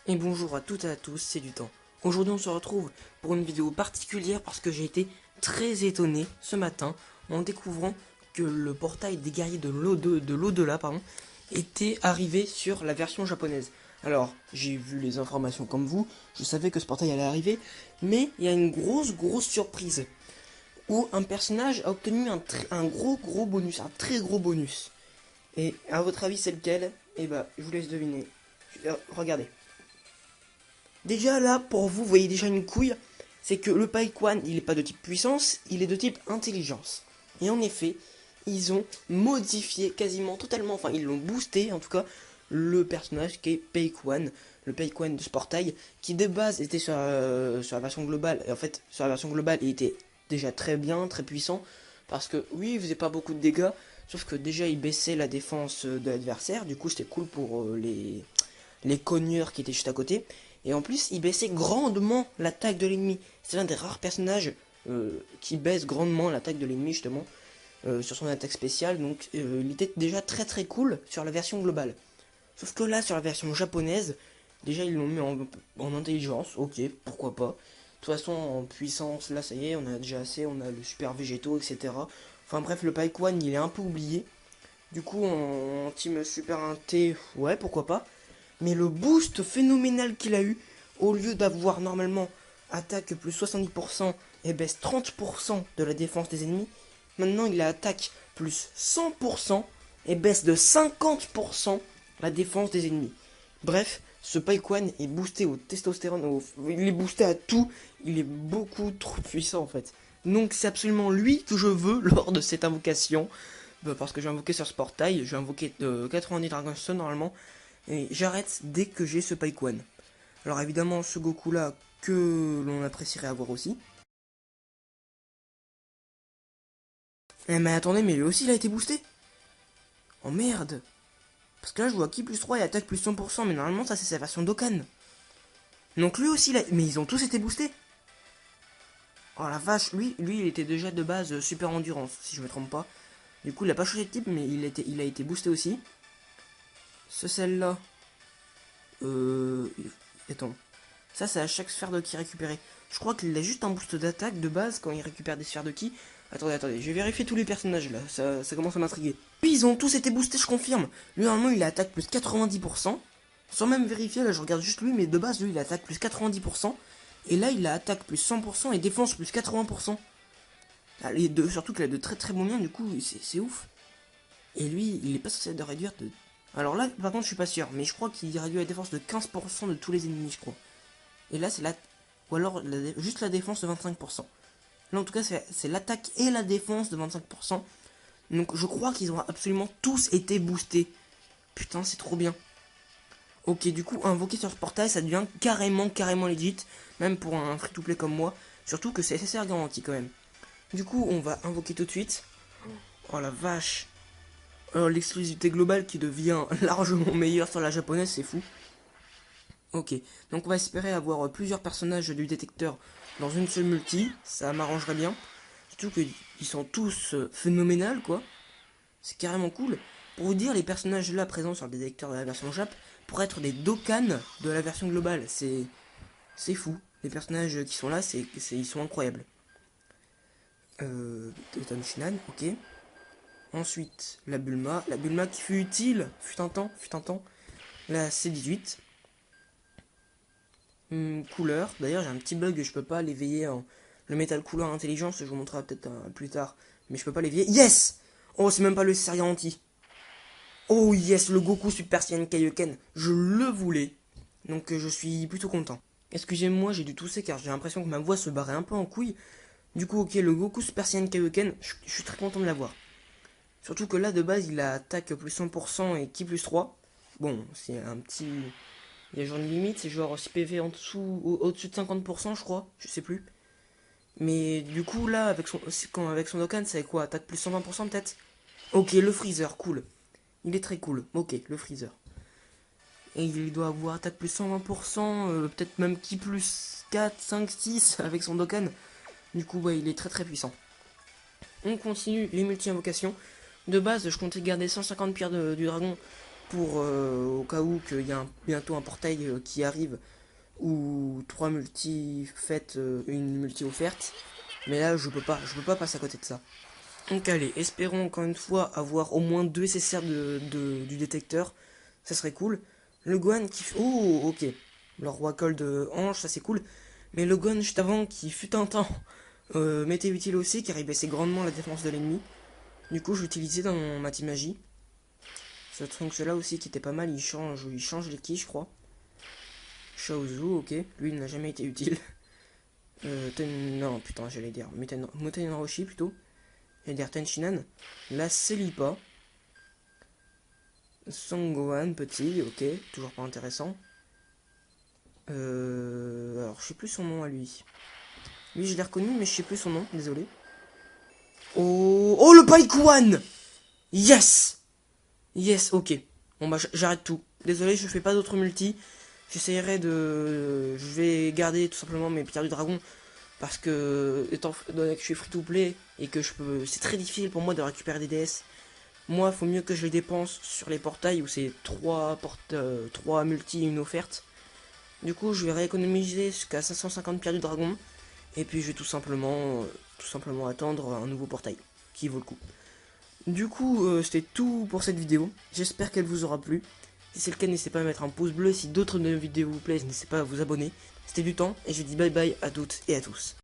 Et bonjour à toutes et à tous, c'est du temps. Aujourd'hui on se retrouve pour une vidéo particulière parce que j'ai été très étonné ce matin en découvrant que le portail des guerriers de l'au-delà était arrivé sur la version japonaise. Alors, j'ai vu les informations comme vous, je savais que ce portail allait arriver, mais il y a une grosse surprise où un personnage a obtenu un gros bonus, un très gros bonus. Et à votre avis c'est lequel? Eh bah, je vous laisse deviner. Regardez. Déjà là, pour vous, voyez déjà une couille, c'est que le Paikwan, il n'est pas de type puissance, il est de type intelligence. Et en effet, ils ont modifié quasiment totalement, enfin ils l'ont boosté en tout cas, le personnage qui est Paikwan, le Paikwan de ce portail, qui de base était sur la version globale, et en fait sur la version globale il était déjà très bien, très puissant, parce que oui, il faisait pas beaucoup de dégâts, sauf que déjà il baissait la défense de l'adversaire, du coup c'était cool pour les cogneurs qui étaient juste à côté. Et en plus, il baissait grandement l'attaque de l'ennemi. C'est l'un des rares personnages qui baisse grandement l'attaque de l'ennemi, justement, sur son attaque spéciale. Donc, il était déjà très cool sur la version globale. Sauf que là, sur la version japonaise, déjà, ils l'ont mis en intelligence. Ok, pourquoi pas. De toute façon, en puissance, là, ça y est, on a déjà assez. On a le super végétaux, etc. Enfin bref, le Paikwan, il est un peu oublié. Du coup, en team super inté, ouais, pourquoi pas. Mais le boost phénoménal qu'il a eu, au lieu d'avoir normalement attaque plus 70% et baisse 30% de la défense des ennemis, maintenant il a attaque plus 100% et baisse de 50% la défense des ennemis. Bref, ce Paikwan est boosté au testostérone, il est boosté à tout, il est beaucoup trop puissant en fait. Donc c'est absolument lui que je veux lors de cette invocation, parce que j'ai invoqué sur ce portail, j'ai invoqué 90 Dragonstone normalement, et j'arrête dès que j'ai ce Paikwan. Alors évidemment, ce Goku là, que l'on apprécierait avoir aussi. Eh mais attendez, mais lui aussi il a été boosté. Oh merde. Parce que là je vois Ki plus 3 et attaque plus 100%, mais normalement ça c'est sa version Dokkan. Donc lui aussi, mais ils ont tous été boostés. Oh la vache, lui il était déjà de base super endurance, si je me trompe pas. Du coup il a pas changé de type, mais il a été boosté aussi. Ce celle-là. Euh... Attends. Ça, c'est à chaque sphère de ki récupérée. Je crois qu'il a juste un boost d'attaque de base quand il récupère des sphères de ki. Attendez, je vais vérifier tous les personnages là, ça commence à m'intriguer. Puis ils ont tous été boostés, je confirme. Lui, normalement, il a attaque plus 90%. Sans même vérifier, là, je regarde juste lui, mais de base, lui, il a attaque plus 90%. Et là, il a attaque plus 100% et défense plus 80%. Ah, les deux, surtout qu'il a de très bons liens, du coup, c'est ouf. Et lui, il est pas censé de réduire de... Alors là, par contre, je suis pas sûr, mais je crois qu'il réduit la défense de 15% de tous les ennemis, je crois. Et là, c'est la... Ou alors, juste la défense de 25%. Là, en tout cas, c'est l'attaque et la défense de 25%. Donc, je crois qu'ils ont absolument tous été boostés. Putain, c'est trop bien. Ok, du coup, invoquer sur ce portail, ça devient carrément legit. Même pour un free-to-play comme moi. Surtout que c'est SSR garanti, quand même. Du coup, on va invoquer tout de suite. Oh la vache. Alors, l'exclusivité globale qui devient largement meilleure sur la japonaise, c'est fou. Ok, donc on va espérer avoir plusieurs personnages du détecteur dans une seule multi, ça m'arrangerait bien. Surtout qu'ils sont tous phénoménales, quoi. C'est carrément cool. Pour vous dire, les personnages là présents sur le détecteur de la version Jap pourraient être des Dokkan de la version globale. C'est fou. Les personnages qui sont là, ils sont incroyables. Totem Shinan, ok. Ensuite, la Bulma. La Bulma qui fut utile, fut un temps. La C18. Couleur. D'ailleurs, j'ai un petit bug, je peux pas l'éveiller en... Le métal couleur intelligence, je vous montrerai peut-être plus tard. Mais je peux pas l'éveiller. Yes! Oh, c'est même pas le Saiyan anti. Oh yes, le Goku Super Saiyan Kaioken. Je le voulais. Donc je suis plutôt content. Excusez-moi, j'ai dû tousser car j'ai l'impression que ma voix se barrait un peu en couille. Du coup, ok, le Goku Super Saiyan Kaioken, je suis très content de l'avoir. Surtout que là, de base, il a attaque plus 100% et ki plus 3. Bon, c'est un petit... Il y a genre une limite, c'est genre 6 PV en dessous, au-dessus de 50%, je crois, je sais plus. Mais du coup, là, avec son Dokkan, c'est quoi? Attaque plus 120% peut-être? Ok, le Freezer, cool. Il est très cool. Ok, le Freezer. Et il doit avoir attaque plus 120%, peut-être même ki plus 4, 5, 6 avec son Dokkan. Du coup, ouais, il est très puissant. On continue les multi-invocations. De base, je comptais garder 150 pierres du dragon pour au cas où qu'il y a bientôt un portail qui arrive ou 3 multi faites, une multi offerte. Mais là je peux pas passer à côté de ça. Donc allez, espérons encore une fois avoir au moins 2 SSR du détecteur. Ça serait cool. Le Gohan qui... Oh, ok. Le roi Cold de Ange, ça c'est cool. Mais le Gohan juste avant qui fut un temps m'était utile aussi car il baissait grandement la défense de l'ennemi. Du coup je l'utilisais dans ma team magie. Ce trunks là aussi qui était pas mal, il change les keys je crois. Shaozu, ok. Lui il n'a jamais été utile. Non putain j'allais dire. Muten Roshi plutôt. J'allais dire Tenshinhan. La Celipa. Son Gohan petit, ok. Toujours pas intéressant. Alors je sais plus son nom à lui. Lui je l'ai reconnu mais je sais plus son nom, désolé. Oh, oh le Paikuan. Yes. Yes, ok. Bon bah j'arrête tout. Désolé, je fais pas d'autres multi. J'essayerai de... Je vais garder tout simplement mes pierres du dragon. Parce que, étant donné que je suis free to play et que je peux... C'est très difficile pour moi de récupérer des DS. Moi, faut mieux que je les dépense sur les portails où c'est 3 multi et une offerte. Du coup, je vais rééconomiser jusqu'à 550 pierres du dragon. Et puis je vais tout simplement attendre un nouveau portail qui vaut le coup. Du coup, c'était tout pour cette vidéo. J'espère qu'elle vous aura plu. Si c'est le cas, n'hésitez pas à mettre un pouce bleu. Si d'autres de mes vidéos vous plaisent, n'hésitez pas à vous abonner. C'était du temps et je dis bye bye à toutes et à tous.